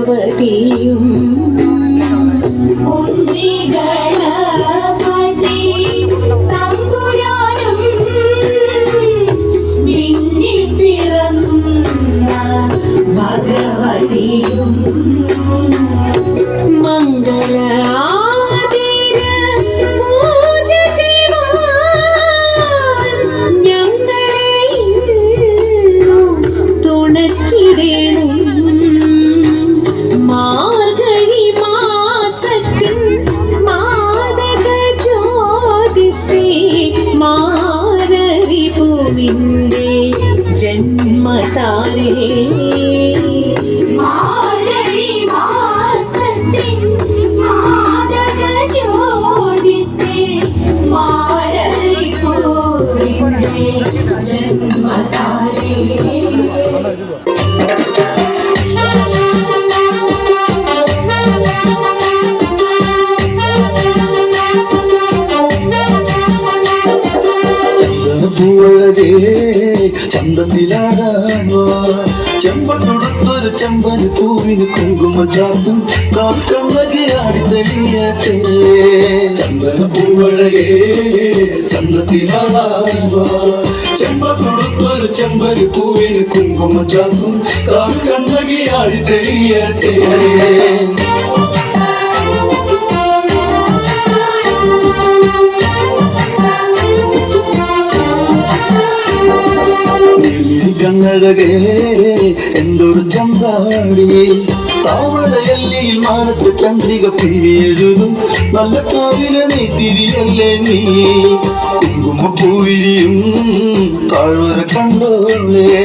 ഭഗവതിയും ഗണപതി തമ്പുരാനും പിന്നിൽ പിറന്ന ഭഗവതിയും മംഗള ജന്മതാരേ മാർഗഴി മാസത്തിൻ മാദക ജ്യോതിസേ മാരരി പൂവിന്റെ ജന്മതാരേ പൂവഴകേ ചന്തത്തിലാടാനോ ചെമ്പട്ടുടുത്തൊരു ചെമ്പന് പൂവിന് കുങ്കുമ ചാത്തും കാൽക്കണ്ണകെ ആടിത്തെളിയട്ടെ ചന്ദന പൂവഴകേ ചന്തത്തിലാടാനോ ചെമ്പട്ടുടുത്തൊരു ചെമ്പന് പൂവിന് കുങ്കുമ ചാത്തും കാൽക്കണ്ണകെ ആടിത്തെളിയട്ടെ കണ്ണഴകേ എന്തൊരു ചന്താടി താമരയല്ലി മാനത്ത് ചന്ദ്രിക പിരിയെഴുതും നല്ല കാവിലെ നീ തിരിയല്ലേ നീ കുങ്കുമ പൂവിരിയും താഴ്വര കണ്ടോളേ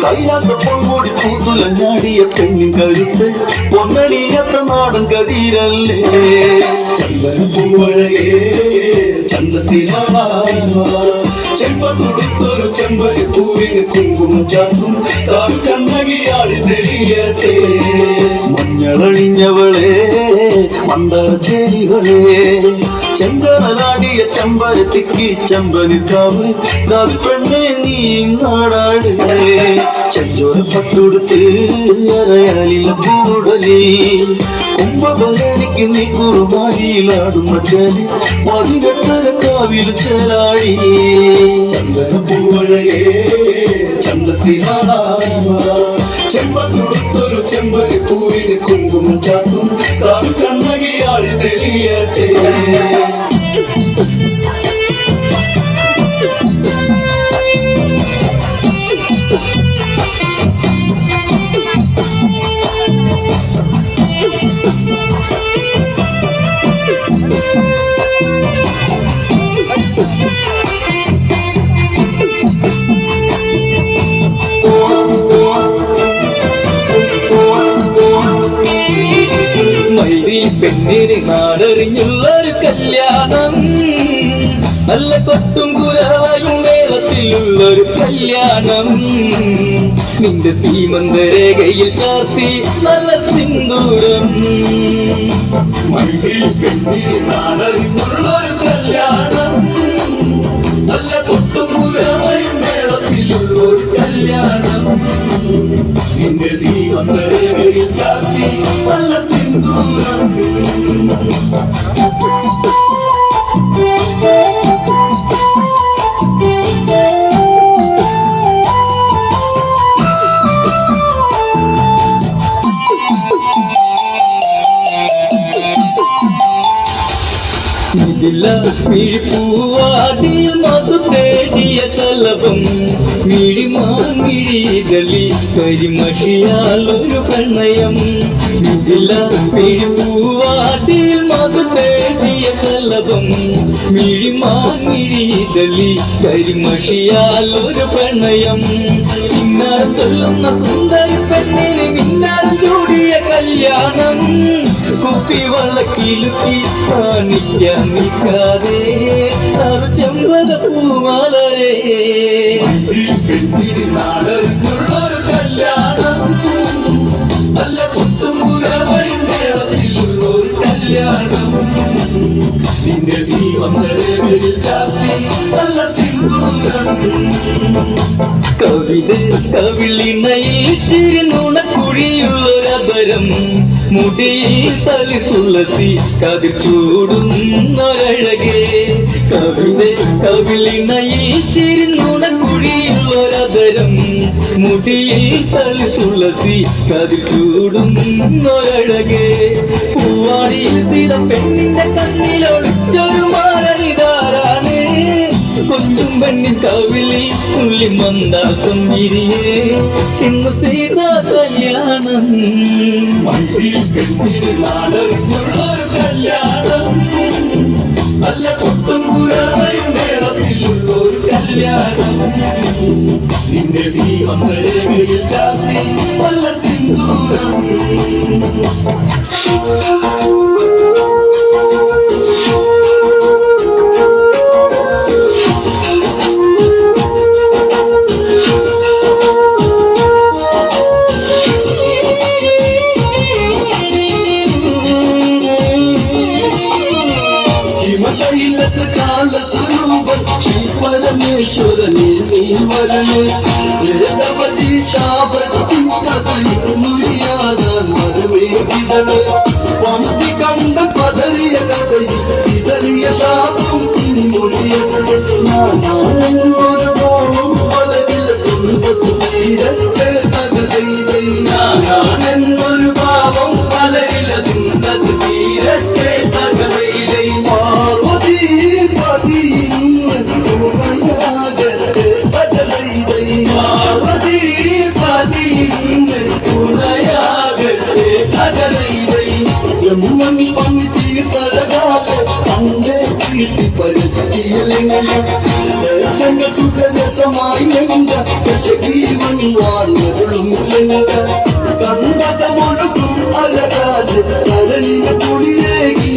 കൈലാസ പൊൻകൂടി പൂത്തുലഞ്ഞാടിയ പെണ്ണിൻ കരുത്ത് പൊന്നണിയത്ത നാടൻ കതിരല്ലേ ചന്ദന പൂവഴകേ ചന്തത്തിലാടാ ചെമ്പട്ടുടുത്തൊരു ചെമ്പരി പൂവിന് കുങ്കുമ ചാത്തും കണ്ണകിയാടി തെളിയട്ടെ മഞ്ഞളണിഞ്ഞവളെ മന്ദര ചേരികളെ ചെങ്കടലാടിയ ചെമ്പരത്തിക്ക് ചെമ്പനിക്കാവ് കാവി പെണ്ണെ നീ നാടാട് ചെഞ്ചോര പട്ടുടുത്ത് അരയാലില പൂടലി കുംഭഭരണിക്ക് നീ കുറുമാരിയിലാടും മറ്റലി 18 കാവിൽ ചേലാടി ചന്ദന പൂവഴകേ ചന്തത്തിലാടാ ചെമ്പട്ടുടുത്തൊരു ചെമ്പരി പൂവിന് കുങ്കുമ ചാത്തും കാവി കണ്ണകിയാടി തെളിയട്ടെ പെണ്ണിന് നാടറിഞ്ഞുള്ളൊരു കല്യാണം നല്ല കൊട്ടും കുരവയും വേളത്തിലുള്ളൊരു കല്യാണം നിന്റെ സീമന്തരേഖയിൽ ചാർത്തി നല്ല സിന്ദൂരം പെണ്ണിന് നാടറിഞ്ഞുള്ളൊരു കല്യാണം നല്ല കൊട്ടും കുരവയും വേളത്തിലുള്ളൊരു കല്യാണം നിന്റെ സീമന്തരേഖയിൽ ചാർത്തി നല്ല സിന്ദൂരം ഇതില്ല മിഴിപ്പൂവാടിയിൽ മധു തേടിയ ശലഭം മിഴിമാമിഴികളി കരിമഷിയാലൊരു പ്രണയം ഇതില്ല മിഴിപ്പൂവാടിയിൽ മധു തേടിയ ശലഭം മിഴിമാമിഴികളി കരിമഷിയാലൊരു പ്രണയം ഇന്നാർ ചൊല്ലുന്ന സുന്ദരി പെണ്ണിന് മിന്നാർ ചൂടിയ കല്യാണം കുപ്പി വള്ളക്കിലുക്കി കാണിക്കാൻ നിൽക്കാതെ ചെമ്പക പൂമാലരേ പെണ്ണിന് നാടറിഞ്ഞുള്ളൊരു കല്യാണം നല്ല കൊട്ടും കുരവയും മേളത്തിലുള്ളൊരു കല്യാണം നിന്റെ സീമന്തരേഖയിൽ ചാർത്തി നല്ല സിന്ദൂരം കവിത കവിളിണയിച്ചിരുന്നുണക്കുഴിയുള്ളൊരപരം മുടിയിൽ തളി തുളസി കതിർ ചൂടുന്നൊരഴകേ കവിത കവിളിണയിച്ചിരുന്നുണക്കുഴിയുള്ളൊരപരം മുടിയിൽ തളി തുളസി കതിർ ചൂടുന്നൊരഴകേ പൂവാടിയിൽ സീത പെണ്ണിന്റെ കണ്ണിലൊളിച്ചൊരു മാരണിതാരാണ് കൊഞ്ചും പെണ്ണിൻ കവിളിൽ തുള്ളി മന്ദാസം വിരിയേ ഇന്ന് സീതാ കല്യാണം നാടകമുള്ളൊരു കല്യാണം നല്ല കൊട്ടും കുരവയും മേളത്തിലുള്ളൊരു കല്യാണം നിന്റെ സീമന്തരേഖയിൽ ചാർത്തി നല്ല സിന്ദൂരം ഹിമശൈലത്ത് കാലസ്വരൂപൻ ശ്രീ പരമേശ്വരനെ നീ വരണേ വേദവതി ശാപത്തിൻ കഥയിൽ മുരിയാടാൻ വരമേകിടണേ പന്തി കണ്ട പതറിയ കഥയിൽ ഇതറിയ ശാപം ഇനി മൊഴിയട്ടെ ഞാനൊരു മോഹം വളരില തുമ്പത്തു തീരട്ടെ തകതൈതൈ ഞാനൊരു പാപം വളരില തുമ്പത്തു തീരട്ടെ തകതൈതൈ പാർവതി പതി തുണയാകട്ടെ തകതൈതൈ പാർവതി പതി തുണയാകട്ടെ തകതൈതൈ ബ്രഹ്മൻ പന്നി തീർത്തഴകാലെ തന്റെ കീർത്തി പരത്തിയിലെങ്ങനെ ദർശന സുഖരസമായി എങ്ക ദശജീവൻ വാർന്നരുളും എങ്ക കണ്ടതമൊഴുകും അഴകാല് കരളിന കുളിരേകി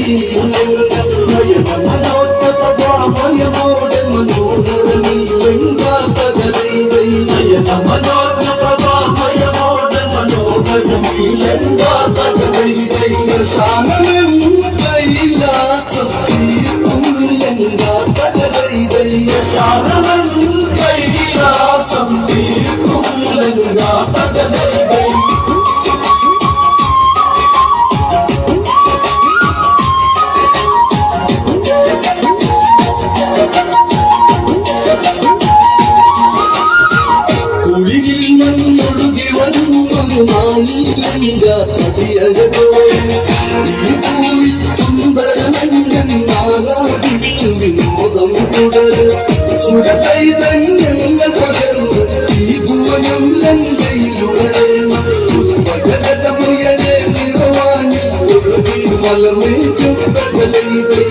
നയനമനോത്ത പ്രഭാമയമോടെ മനോഹര നീലങ്ക തകതൈതൈ നയനമനോത്ത പ്രഭാമയമോടെ മനോഹര നീലങ്ക തകതൈതൈ ശാമനം കൈലാസം തീർക്കും ലങ്ക തകതൈതൈ ശാമനം കൈലാസം തീർക്കും ലങ്ക തകതൈതൈ കുളിരിൽ മണ്ണൊടുകി വരുന്നൊരു നാലിലങ്ക പതിയഴകോടെ ഈ പൂവിൽ സുന്ദരമംഗനാദിച്ചു വിനോദം തുടര് സുരചൈതന്യങ്ങൾ പകർന്ന് ഈ ഭുവനം ലങ്കയിലുടരണം പകരതമുയരെ നിറവാനിൽ ഒഴുകി മലമേറ്റും പകലൈതൈ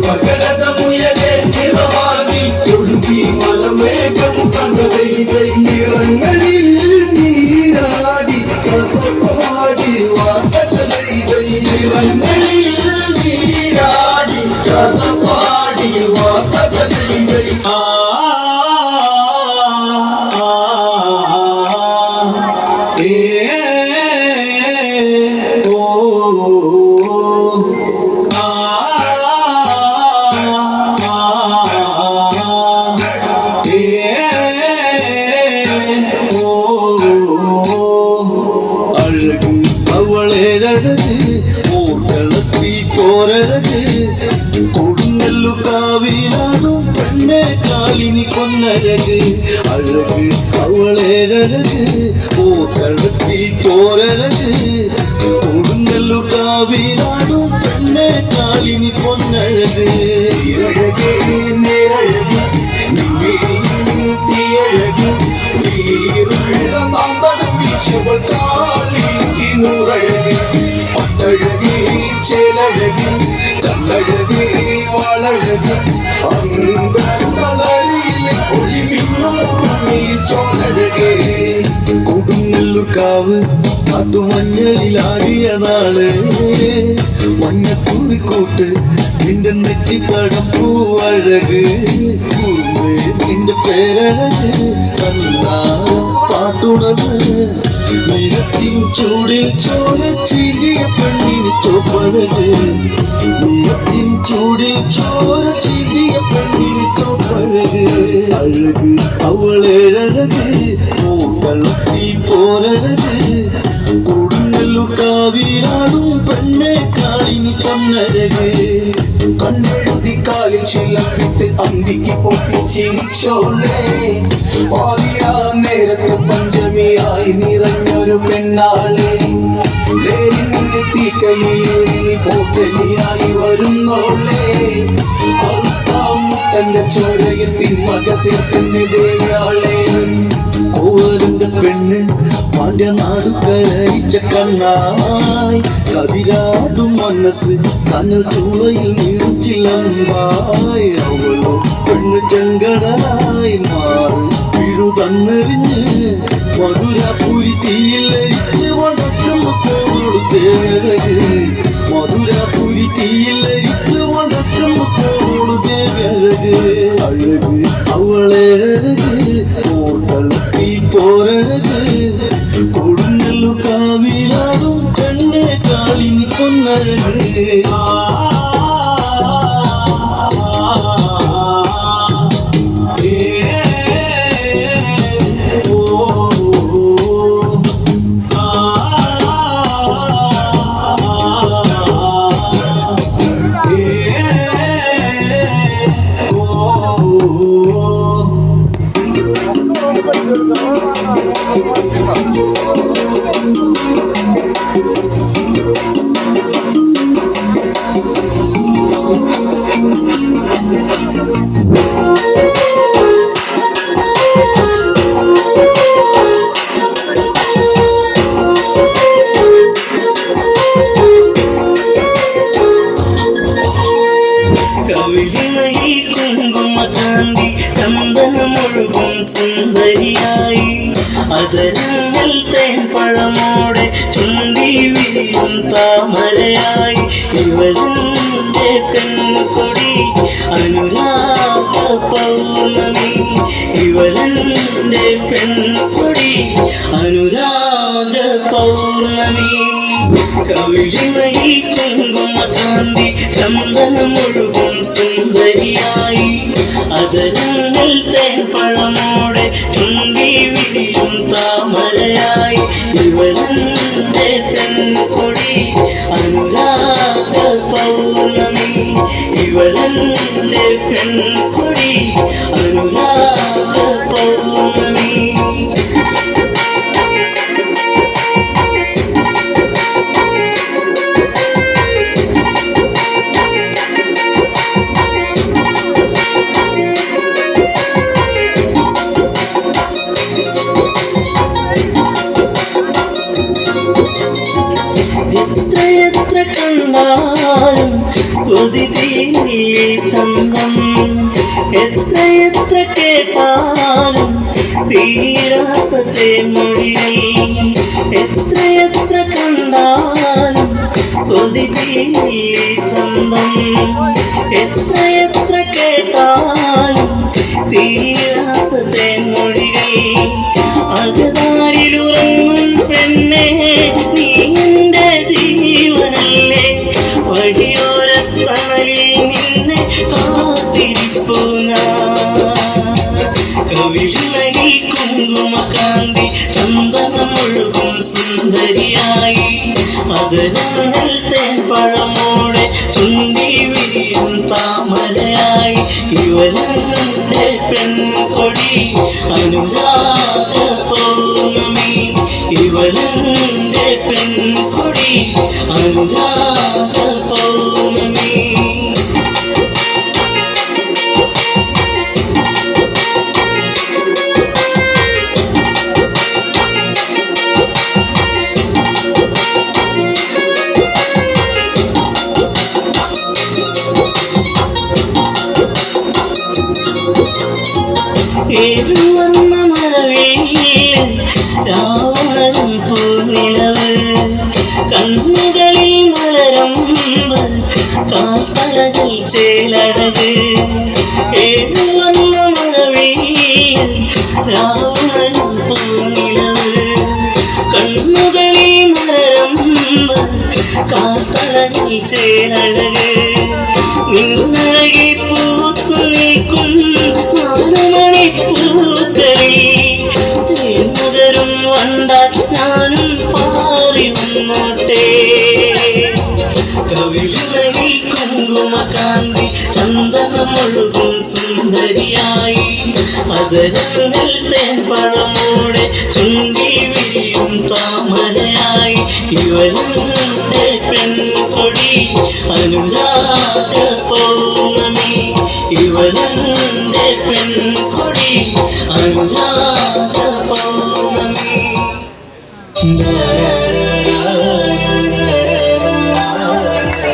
പകരതമുയരെ നിറവാനിൽ ഒഴുകി മലമേഘം പകലൈതൈ നിറങ്ങളിൽ നീരാടി കഥപാടി വാതകലൈതൈ നിറങ്ങളിൽ നീരാടി കഥപാടി വാതകലൈതൈ അഴക് അവളേഴഴക് ഓർക്കളത്തിൽ പോരഴക് കൊടുങ്ങല്ലു കാവിലാടും പെണ്ണെ കാലിനി കൊന്നഴക് അഴക് അവളേഴഴക് ഓർക്കളത്തിൽ പോരഴക് കൊടുങ്ങല്ലു കാവിലാടും പെണ്ണെ കാലിനി കൊന്നഴക് ഇരഴകേ നേരഴക് തീയഴക് നീരുള്ള താന്തക വീശവൾ കാലിക്ക് നൂറഴക് പട്ടഴക് ചേലഴക് കണ്ണഴക് വളഴക് അന്തളരിയിലെ ഒളിമിന്നും ചോലഴക് കൊടുങ്ങല്ലൂർക്കാവ് നാട്ടുമഞ്ഞളിലാടിയ നാള് മഞ്ഞത്തൂറിക്കൂട്ട് നിന്റെ നെറ്റിത്തടം പൂവഴക് കുറുമ്പേ നിന്റെ പേരഴക് കണ്ണാരം പാട്ടുണത് നിരത്തിൻ ചൂടിൽ ചോര ചീന്തിയ പെണ്ണിന് തോപ്പഴക് നിരത്തിൻ ചൂടിൽ ചോര ചീന്തിയ പെണ്ണിന് തോപ്പഴക് അഴക് അഴക് അവളേഴഴക് പൂക്കളത്തിൽ പോരഴക് കൊടുങ്ങല്ലൂർ കാവിലാടും പെണ്ണെ കാലിനി പൊന്നഴക് കണ്ണെഴുതി കാലിൽ ചിലപ്പിട്ട് അന്തിക്ക് പൊട്ടിച്ചിരിച്ചോളേ പാതിരാ നേരത്ത് പഞ്ചമിയായി നിറഞ്ഞൊരു പെണ്ണാളെ തീക്കലിയേറി പോക്കലിയായി വരുന്നോളേ തന്റെ ചോരയിൽ തിന്മക തീർക്കുന്ന ദേവയാളെ കോവലിന്റെ പെണ്ണ് പാണ്ഡ്യനാടു കരയിച്ച കണ്ണായി കതിരാടും മനസ്സ് കനൽ ചൂളയിൽ നിറച്ചിലമ്പായി അവളോ പെണ്ണ് ചെങ്കടലായി മാറി പിഴുതന്നെറിഞ്ഞ് മധുരപുരി തീയിലരിച്ച് വടക്കുന്ന കോവോട് ദേവഴക് മധുരപുരി തീയിലരിച്ച് വടക്കുന്ന കോവോട് ദേവഴക് അഴക് അവളേഴഴക് കോട്ടളത്തിൽ പോരഴക് കൊടുങ്ങല്ലൂർ കാവിലാടും പെണ്ണെ കാലിനി പൊന്നഴക് കവിളിമയി കുങ്കുമകാന്തി ചന്ദനമൊഴുകും സുന്ദരിയായി അതരങ്ങൾ തേൻപഴമോടെ ചുണ്ടി വീഴും താമരയായി ഇവളുടെ പെൺകൊടി അനുരാഗ പൗർണമി ഇവളുടെ പെൺകൊടി അനുരാഗ പൗർണമി കവിളിമയി കുങ്കുമകാന്തി ചന്ദനമൊഴുകും സുന്ദരിയായി അതരങ്ങൾ തേൻപഴമോടെ ചുണ്ടി വിരിയും താമരയായി ഇവളുടെ പെൺകൊടി അനുരാഗ പൗർണമി ഇവളുടെ പെൺകൊടി അനുരാഗ പൗർണമി എത്രയെത്ര കണ്ടാലും കൊതിതീരില്ലേ ചന്തം എത്രയെത്ര കേട്ടാലും തീരാത്ത തേൻമൊഴികൾ എത്രയെത്ര കണ്ടാലും കൊതിതീരില്ലേ ചന്തം എത്രയെത്ര കേട്ടാലും തീരാത്ത തേൻമൊഴികൾ അകതാരിലുറങ്ങും പെണ്ണെ നീ എന്റെ ജീവനല്ലേ വഴിയോരത്തണലിൽ നിന്നെ കാത്തിരിപ്പു കവിളിമയി കുങ്കുമകാന്തി ചന്ദനമൊഴുകും സുന്ദരിയായി അതരങ്ങൾ തേൻപഴമോടെ ചുണ്ടി വിരിയും താമരയായി ഇവളുടെ പെൺകൊടി അനുരാഗ പൗർണമി ഇവളുടെ പെൺകൊടി അനുരാഗ പൗർണമി ഏറുവന്ന മഴവെയിൽ രാവണൻ പൂനിലവ് കണ്ണുകളിൽ മലരമ്പ് കാത്തലകൾ ചേലഴക് ഏറുവന്ന മഴവെയിൽ രാവണൻ പൂനിലവ് കണ്ണുകളിൽ മലരമ്പ് കാത്തലകൾ ചേലഴക് നിന്നഴകി പൂത്തു നിൽക്കും കണ്ണകി കുങ്കുമകാന്തി ചന്ദനമൊഴുകും സുന്ദരിയായി മധുരങ്ങൾ തേൻപഴമോടെ ചുണ്ടി വിരിയും താമരയായി ഇവളുടെ പെൺകൊടി അനുരാഗ പൗർണമി ഇവളുടെ പെൺകൊടി